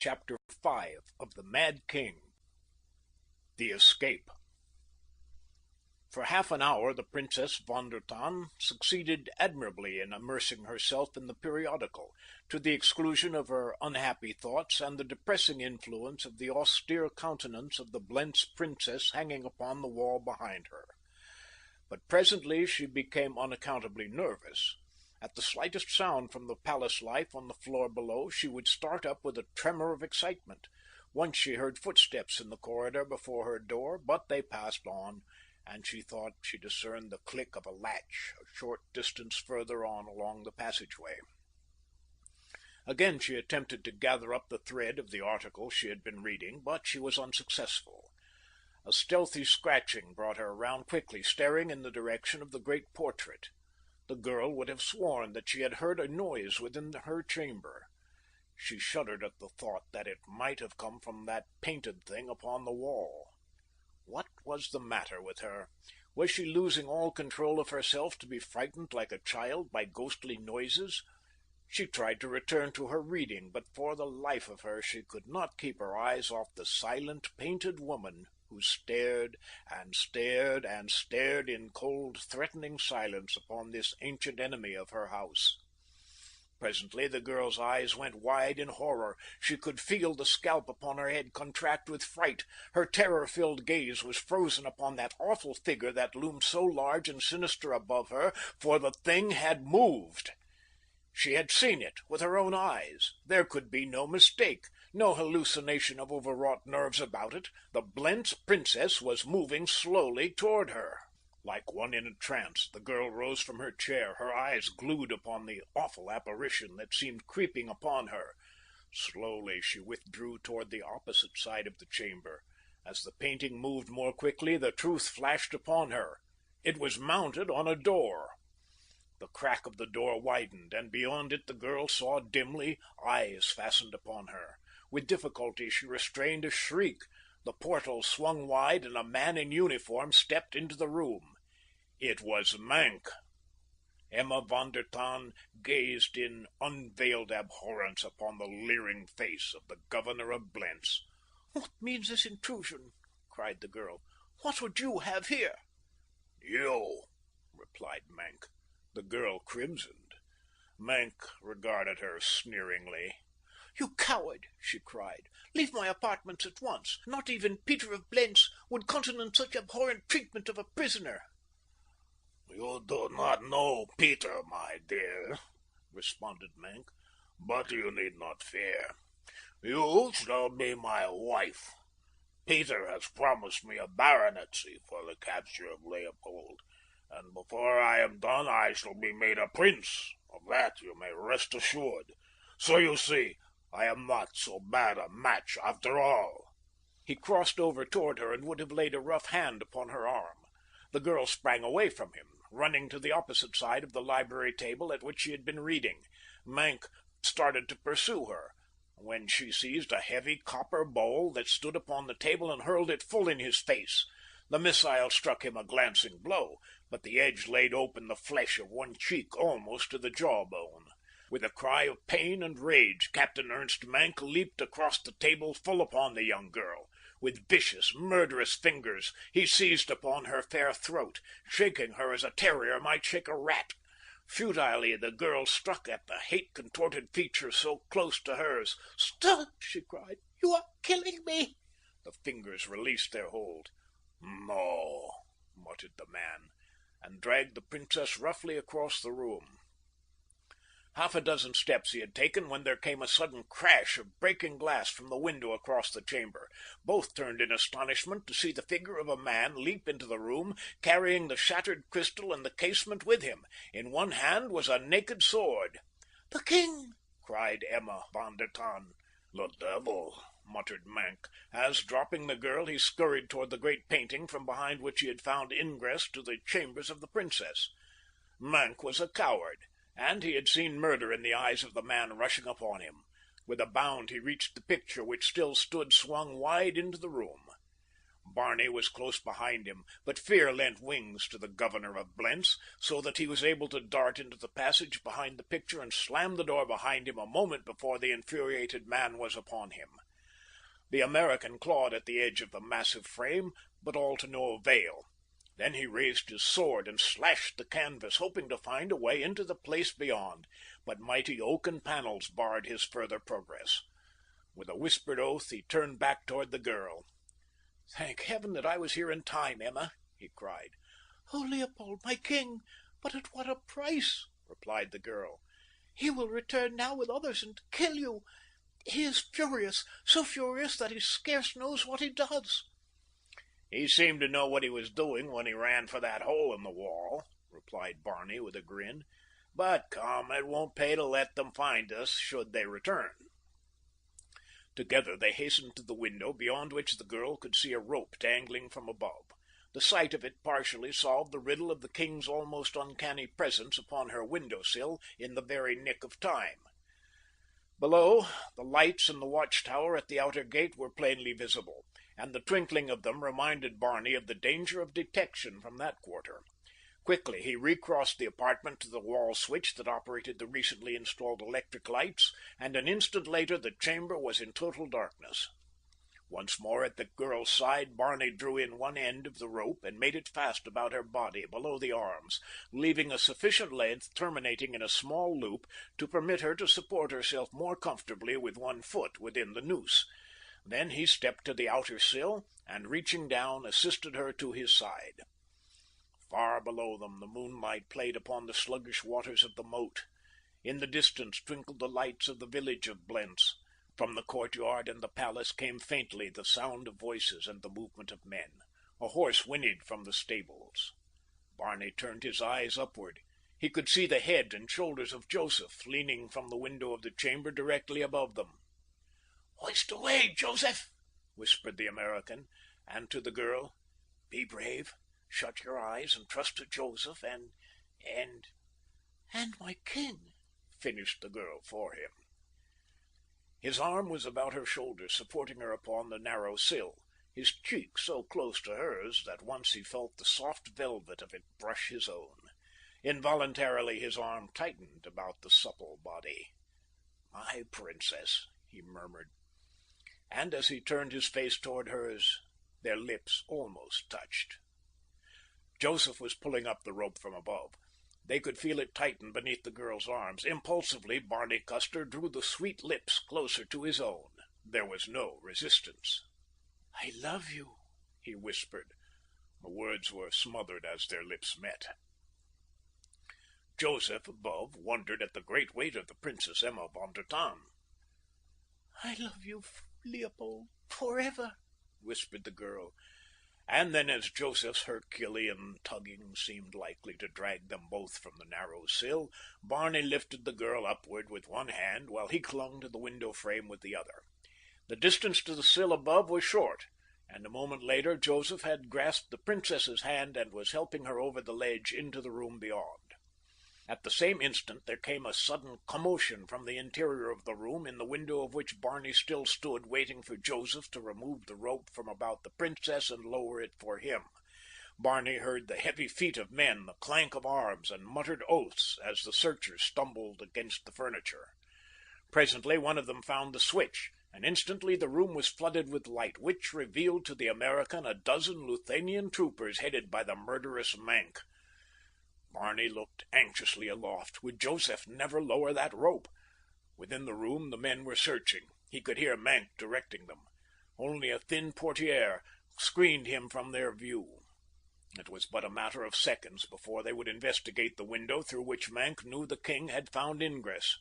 Chapter 5 of The Mad King. The Escape. For half an hour the Princess von der Tann succeeded admirably in immersing herself in the periodical, to the exclusion of her unhappy thoughts and the depressing influence of the austere countenance of the Blentz princess hanging upon the wall behind her. But presently she became unaccountably nervous. At the slightest sound from the palace life on the floor below, she would start up with a tremor of excitement. Once she heard footsteps in the corridor before her door, but they passed on, and she thought she discerned the click of a latch a short distance further on along the passageway. Again she attempted to gather up the thread of the article she had been reading, but she was unsuccessful. A stealthy scratching brought her round quickly, staring in the direction of the great portrait. The girl would have sworn that she had heard a noise within her chamber. She shuddered at the thought that it might have come from that painted thing upon the wall. What was the matter with her? Was she losing all control of herself to be frightened like a child by ghostly noises? She tried to return to her reading, but for the life of her she could not keep her eyes off the silent, painted woman who stared and stared and stared in cold, threatening silence upon this ancient enemy of her house. Presently the girl's eyes went wide in horror. She could feel the scalp upon her head contract with fright. Her terror-filled gaze was frozen upon that awful figure that loomed so large and sinister above her, for the thing had moved. She had seen it with her own eyes. There could be no mistake, no hallucination of overwrought nerves about it. The Blentz princess was moving slowly toward her. Like one in a trance, the girl rose from her chair, her eyes glued upon the awful apparition that seemed creeping upon her. Slowly she withdrew toward the opposite side of the chamber. As the painting moved more quickly, the truth flashed upon her. It was mounted on a door. The crack of the door widened, and beyond it the girl saw dimly eyes fastened upon her. With difficulty she restrained a shriek. The portal swung wide, and a man in uniform stepped into the room. It was Maenck. Emma von der Tann gazed in unveiled abhorrence upon the leering face of the governor of Blentz. "What means this intrusion?" cried the girl. "What would you have here?" "You," replied Maenck. The girl crimsoned. Maenck regarded her sneeringly. "You coward!" she cried. "Leave my apartments at once. Not even Peter of Blentz would countenance such abhorrent treatment of a prisoner." "You do not know Peter, my dear," responded Maenck, "but you need not fear. You shall be my wife. Peter has promised me a baronetcy for the capture of Leopold, and before I am done I shall be made a prince. Of that you may rest assured. So you see, I am not so bad a match after all." He crossed over toward her and would have laid a rough hand upon her arm. The girl sprang away from him, running to the opposite side of the library table at which she had been reading. Maenck started to pursue her, when she seized a heavy copper bowl that stood upon the table and hurled it full in his face. The missile struck him a glancing blow, but the edge laid open the flesh of one cheek almost to the jawbone. With a cry of pain and rage, Captain Ernst Maenck leaped across the table full upon the young girl. With vicious, murderous fingers, he seized upon her fair throat, shaking her as a terrier might shake a rat. Futilely the girl struck at the hate-contorted features so close to hers. "Stop!" she cried. "You are killing me!" The fingers released their hold. "No," muttered the man, and dragged the princess roughly across the room. Half a dozen steps he had taken when there came a sudden crash of breaking glass from the window across the chamber. Both turned in astonishment to see the figure of a man leap into the room, carrying the shattered crystal and the casement with him. In one hand was a naked sword. "The king!" cried Emma von der Tann. "The devil!" muttered Maenck, as, dropping the girl, he scurried toward the great painting from behind which he had found ingress to the chambers of the princess. Maenck was a coward, and he had seen murder in the eyes of the man rushing upon him. With a bound he reached the picture which still stood swung wide into the room. Barney was close behind him, but fear lent wings to the governor of Blentz, so that he was able to dart into the passage behind the picture and slam the door behind him a moment before the infuriated man was upon him. The American clawed at the edge of the massive frame, but all to no avail. Then he raised his sword and slashed the canvas, hoping to find a way into the place beyond, but mighty oaken panels barred his further progress. With a whispered oath, he turned back toward the girl. "Thank heaven that I was here in time, Emma," he cried. "Oh, Leopold, my king, but at what a price!" replied the girl. "He will return now with others and kill you. He is furious, so furious that he scarce knows what he does." "He seemed to know what he was doing when he ran for that hole in the wall," replied Barney with a grin. "But come, it won't pay to let them find us should they return." Together they hastened to the window, beyond which the girl could see a rope dangling from above. The sight of it partially solved the riddle of the king's almost uncanny presence upon her window-sill in the very nick of time. Below, the lights in the watchtower at the outer gate were plainly visible, and the twinkling of them reminded Barney of the danger of detection from that quarter. Quickly he recrossed the apartment to the wall switch that operated the recently installed electric lights, and an instant later the chamber was in total darkness. Once more at the girl's side, Barney drew in one end of the rope and made it fast about her body below the arms, leaving a sufficient length terminating in a small loop to permit her to support herself more comfortably with one foot within the noose. Then he stepped to the outer sill, and reaching down, assisted her to his side. Far below them the moonlight played upon the sluggish waters of the moat. In the distance twinkled the lights of the village of Blentz. From the courtyard and the palace came faintly the sound of voices and the movement of men. A horse whinnied from the stables. Barney turned his eyes upward. He could see the head and shoulders of Joseph leaning from the window of the chamber directly above them. "Hoist away, Joseph," whispered the American, and to the girl, "Be brave. Shut your eyes and trust to Joseph and my king," finished the girl for him. His arm was about her shoulder, supporting her upon the narrow sill, his cheek so close to hers that once he felt the soft velvet of it brush his own. Involuntarily his arm tightened about the supple body. "My princess," he murmured, and as he turned his face toward hers, their lips almost touched. Joseph was pulling up the rope from above. They could feel it tighten beneath the girl's arms. Impulsively, Barney Custer drew the sweet lips closer to his own. There was no resistance. "I love you," he whispered. The words were smothered as their lips met. Joseph, above, wondered at the great weight of the Princess Emma von der Tann. "I love you, Leopold, forever," whispered the girl. And then, as Joseph's Herculean tugging seemed likely to drag them both from the narrow sill, Barney lifted the girl upward with one hand while he clung to the window frame with the other. The distance to the sill above was short, and a moment later Joseph had grasped the princess's hand and was helping her over the ledge into the room beyond. At the same instant there came a sudden commotion from the interior of the room, in the window of which Barney still stood waiting for Joseph to remove the rope from about the princess and lower it for him. Barney heard the heavy feet of men, the clank of arms, and muttered oaths as the searchers stumbled against the furniture. Presently one of them found the switch, and instantly the room was flooded with light, which revealed to the American a dozen Luthanian troopers headed by the murderous Mank. Barney looked anxiously aloft. Would Joseph never lower that rope? Within the room the men were searching. He could hear Mank directing them. Only a thin portiere screened him from their view. It was but a matter of seconds before they would investigate the window through which Mank knew the king had found ingress.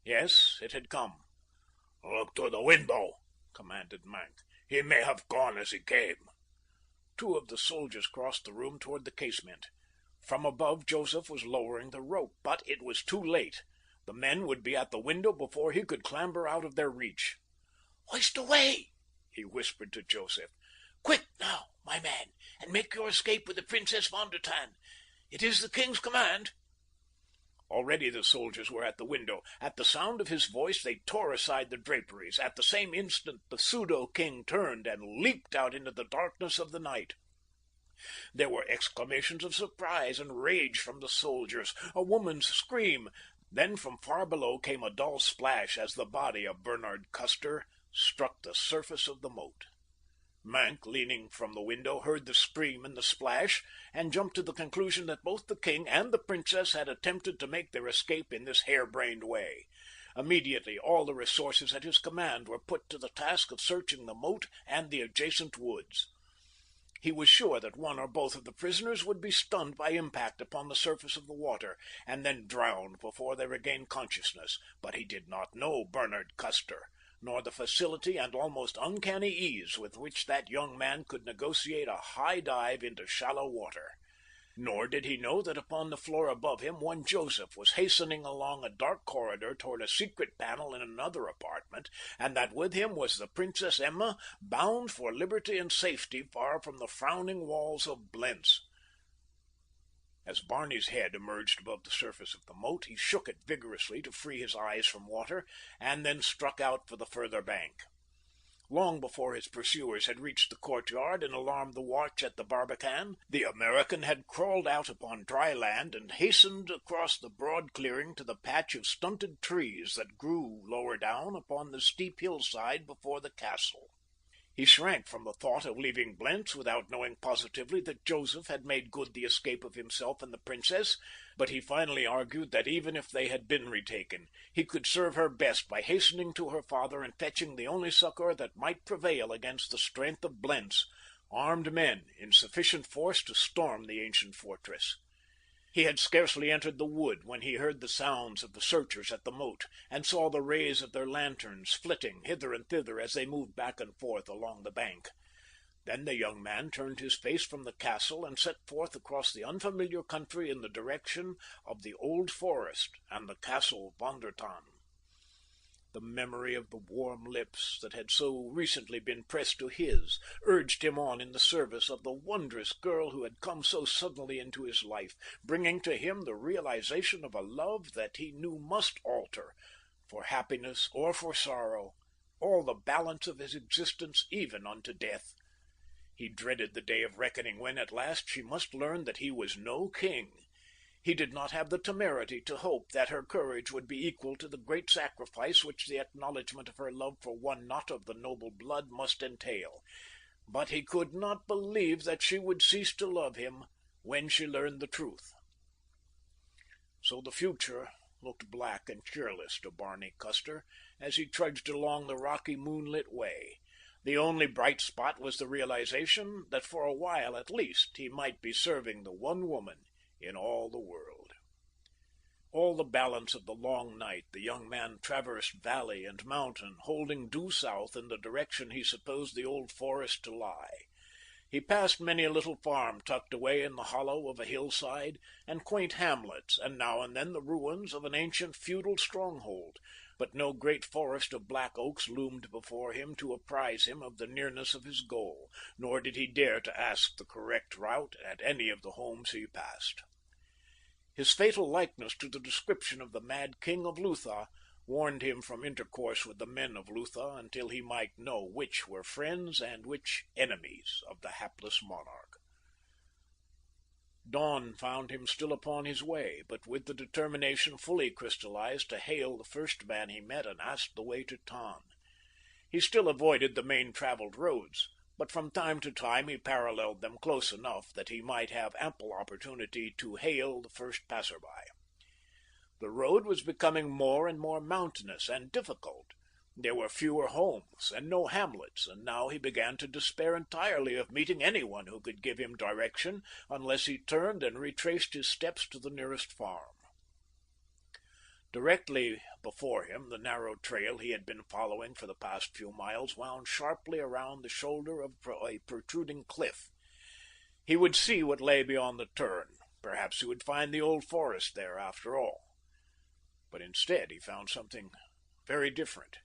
Yes, it had come. "Look to the window," commanded Mank. "He may have gone as he came." Two of the soldiers crossed the room toward the casement. From above, Joseph was lowering the rope, but it was too late. The men would be at the window before he could clamber out of their reach. "Hoist away," he whispered to Joseph. "Quick now, my man, and make your escape with the Princess von der Tann. It is the king's command." Already the soldiers were at the window. At the sound of his voice, they tore aside the draperies. At the same instant, the pseudo-king turned and leaped out into the darkness of the night. There were exclamations of surprise and rage from the soldiers, a woman's scream. Then from far below came a dull splash as the body of Bernard Custer struck the surface of the moat. Maenck, leaning from the window, heard the scream and the splash, and jumped to the conclusion that both the king and the princess had attempted to make their escape in this harebrained way. Immediately, all the resources at his command were put to the task of searching the moat and the adjacent woods. He was sure that one or both of the prisoners would be stunned by impact upon the surface of the water, and then drowned before they regained consciousness, but he did not know Bernard Custer, nor the facility and almost uncanny ease with which that young man could negotiate a high dive into shallow water. Nor did he know that upon the floor above him one Joseph was hastening along a dark corridor toward a secret panel in another apartment, and that with him was the Princess Emma, bound for liberty and safety far from the frowning walls of Blentz. As Barney's head emerged above the surface of the moat, he shook it vigorously to free his eyes from water, and then struck out for the further bank. Long before his pursuers had reached the courtyard and alarmed the watch at the barbican, the American had crawled out upon dry land and hastened across the broad clearing to the patch of stunted trees that grew lower down upon the steep hillside before the castle. He shrank from the thought of leaving Blentz without knowing positively that Joseph had made good the escape of himself and the princess, but he finally argued that even if they had been retaken, he could serve her best by hastening to her father and fetching the only succor that might prevail against the strength of Blentz, armed men in sufficient force to storm the ancient fortress. He had scarcely entered the wood when he heard the sounds of the searchers at the moat, and saw the rays of their lanterns flitting hither and thither as they moved back and forth along the bank. Then the young man turned his face from the castle and set forth across the unfamiliar country in the direction of the old forest and the castle Von der Tann. The memory of the warm lips that had so recently been pressed to his urged him on in the service of the wondrous girl who had come so suddenly into his life, bringing to him the realization of a love that he knew must alter, for happiness or for sorrow, all the balance of his existence, even unto death. He dreaded the day of reckoning when, at last, she must learn that he was no king. He did not have the temerity to hope that her courage would be equal to the great sacrifice which the acknowledgment of her love for one not of the noble blood must entail, but he could not believe that she would cease to love him when she learned the truth. So the future looked black and cheerless to Barney Custer as he trudged along the rocky moonlit way. The only bright spot was the realization that for a while at least he might be serving the one woman in all the world. All the balance of the long night the young man traversed valley and mountain, holding due south in the direction he supposed the old forest to lie. He passed many a little farm tucked away in the hollow of a hillside, and quaint hamlets, and now and then the ruins of an ancient feudal stronghold, but no great forest of black oaks loomed before him to apprise him of the nearness of his goal, nor did he dare to ask the correct route at any of the homes he passed. His fatal likeness to the description of the mad king of Lutha warned him from intercourse with the men of Lutha until he might know which were friends and which enemies of the hapless monarch. Dawn found him still upon his way, but with the determination fully crystallized to hail the first man he met and ask the way to Tann. He still avoided the main traveled roads, but from time to time he paralleled them close enough that he might have ample opportunity to hail the first passerby. The road was becoming more and more mountainous and difficult. There were fewer homes and no hamlets, and now he began to despair entirely of meeting anyone who could give him direction unless he turned and retraced his steps to the nearest farm. Directly before him, the narrow trail he had been following for the past few miles wound sharply around the shoulder of a protruding cliff. He would see what lay beyond the turn. Perhaps he would find the old forest there after all. But instead he found something very different,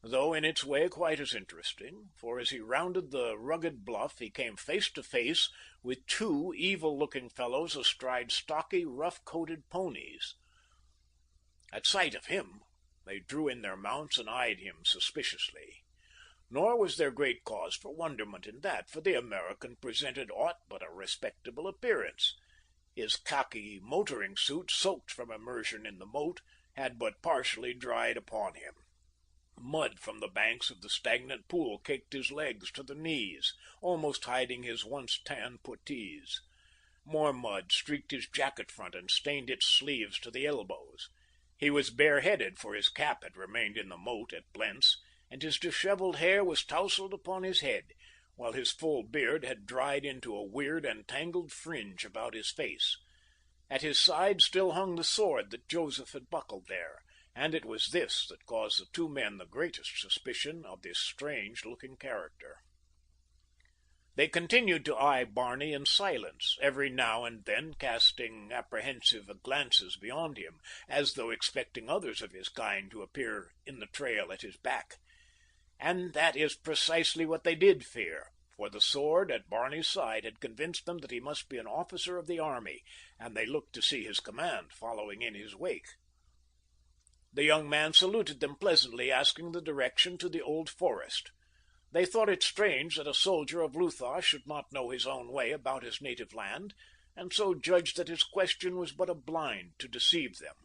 though in its way quite as interesting, for as he rounded the rugged bluff he came face to face with two evil-looking fellows astride stocky, rough-coated ponies. At sight of him, they drew in their mounts and eyed him suspiciously. Nor was there great cause for wonderment in that, for the American presented aught but a respectable appearance. His khaki motoring suit, soaked from immersion in the moat, had but partially dried upon him. Mud from the banks of the stagnant pool caked his legs to the knees, almost hiding his once tan puttees. More mud streaked his jacket front and stained its sleeves to the elbows. He was bareheaded, for his cap had remained in the moat at Blentz, and his dishevelled hair was tousled upon his head, while his full beard had dried into a weird and tangled fringe about his face. At his side still hung the sword that Joseph had buckled there, and it was this that caused the two men the greatest suspicion of this strange-looking character. They continued to eye Barney in silence, every now and then casting apprehensive glances beyond him, as though expecting others of his kind to appear in the trail at his back. And that is precisely what they did fear, for the sword at Barney's side had convinced them that he must be an officer of the army, and they looked to see his command following in his wake. The young man saluted them pleasantly, asking the direction to the old forest. They thought it strange that a soldier of Lutha should not know his own way about his native land, and so judged that his question was but a blind to deceive them.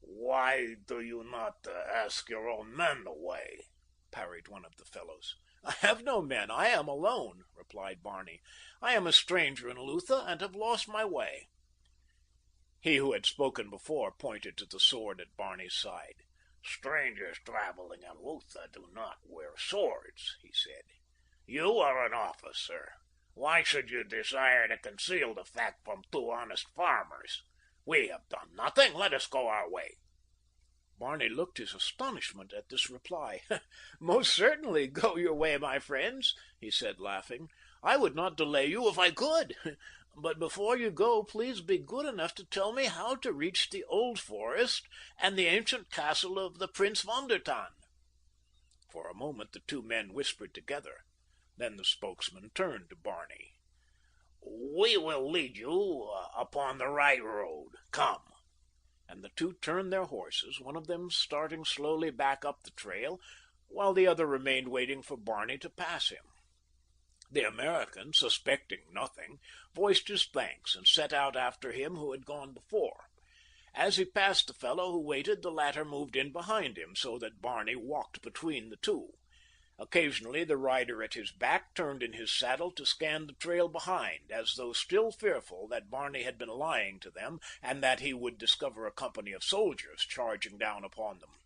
"Why do you not ask your own men the way?" parried one of the fellows. "I have no men. I am alone," replied Barney. "I am a stranger in Lutha, and have lost my way." He who had spoken before pointed to the sword at Barney's side. "Strangers traveling in Lutha do not wear swords," he said. "You are an officer. Why should you desire to conceal the fact from two honest farmers? We have done nothing. Let us go our way." Barney looked his astonishment at this reply. "Most certainly, go your way, my friends," he said, laughing. "I would not delay you if I could. But before you go, please be good enough to tell me how to reach the old forest and the ancient castle of the Prince von der Tann." For a moment the two men whispered together. Then the spokesman turned to Barney. "We will lead you upon the right road. Come." And the two turned their horses, one of them starting slowly back up the trail, while the other remained waiting for Barney to pass him. The American, suspecting nothing, voiced his thanks and set out after him who had gone before. As he passed the fellow who waited, the latter moved in behind him, so that Barney walked between the two. Occasionally the rider at his back turned in his saddle to scan the trail behind, as though still fearful that Barney had been lying to them and that he would discover a company of soldiers charging down upon them.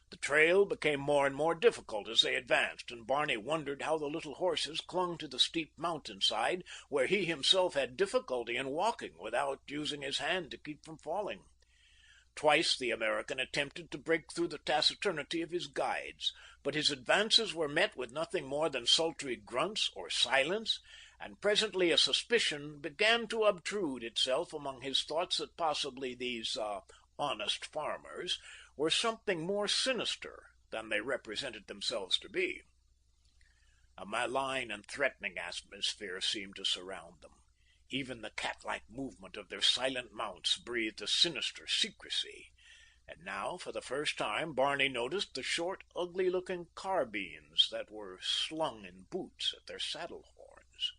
The trail became more and more difficult as they advanced, and Barney wondered how the little horses clung to the steep mountainside, where he himself had difficulty in walking without using his hand to keep from falling. Twice the American attempted to break through the taciturnity of his guides, but his advances were met with nothing more than sultry grunts or silence, and presently a suspicion began to obtrude itself among his thoughts that possibly these honest farmers were something more sinister than they represented themselves to be. A malign and threatening atmosphere seemed to surround them. Even the cat-like movement of their silent mounts breathed a sinister secrecy. And now, for the first time, Barney noticed the short, ugly-looking carbines that were slung in boots at their saddle horns.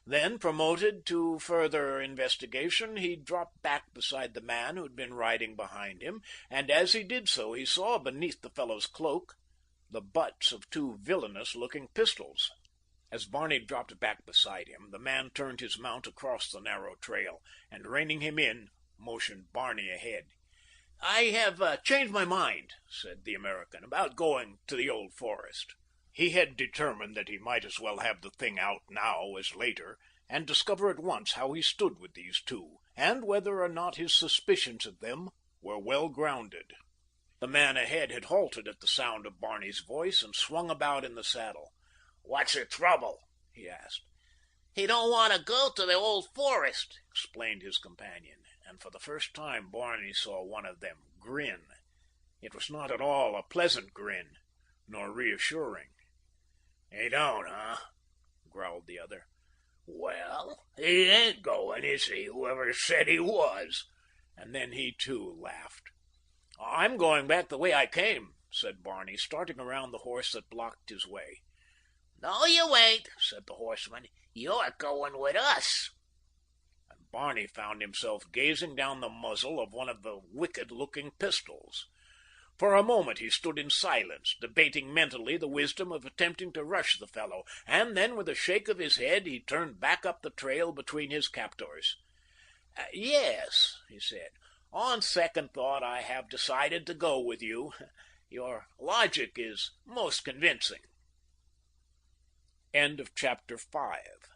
Then, promoted to further investigation, he dropped back beside the man who had been riding behind him, and as he did so, he saw beneath the fellow's cloak the butts of two villainous-looking pistols. As Barney dropped back beside him, the man turned his mount across the narrow trail, and reining him in, motioned Barney ahead. "I have changed my mind," said the American, "about going to the old forest." He had determined that he might as well have the thing out now as later, and discover at once how he stood with these two, and whether or not his suspicions of them were well grounded. The man ahead had halted at the sound of Barney's voice and swung about in the saddle. "What's the trouble?" he asked. "He don't want to go to the old forest," explained his companion, and for the first time Barney saw one of them grin. It was not at all a pleasant grin, nor reassuring. "He don't, huh?" growled the other. "Well, he ain't going, is he, whoever said he was?" And then he, too, laughed. "I'm going back the way I came," said Barney, starting around the horse that blocked his way. "No, you ain't," said the horseman. "You're going with us." And Barney found himself gazing down the muzzle of one of the wicked-looking pistols. For a moment he stood in silence, debating mentally the wisdom of attempting to rush the fellow, and then, with a shake of his head, he turned back up the trail between his captors. "Yes," he said. "On second thought, I have decided to go with you. Your logic is most convincing." End of chapter 5.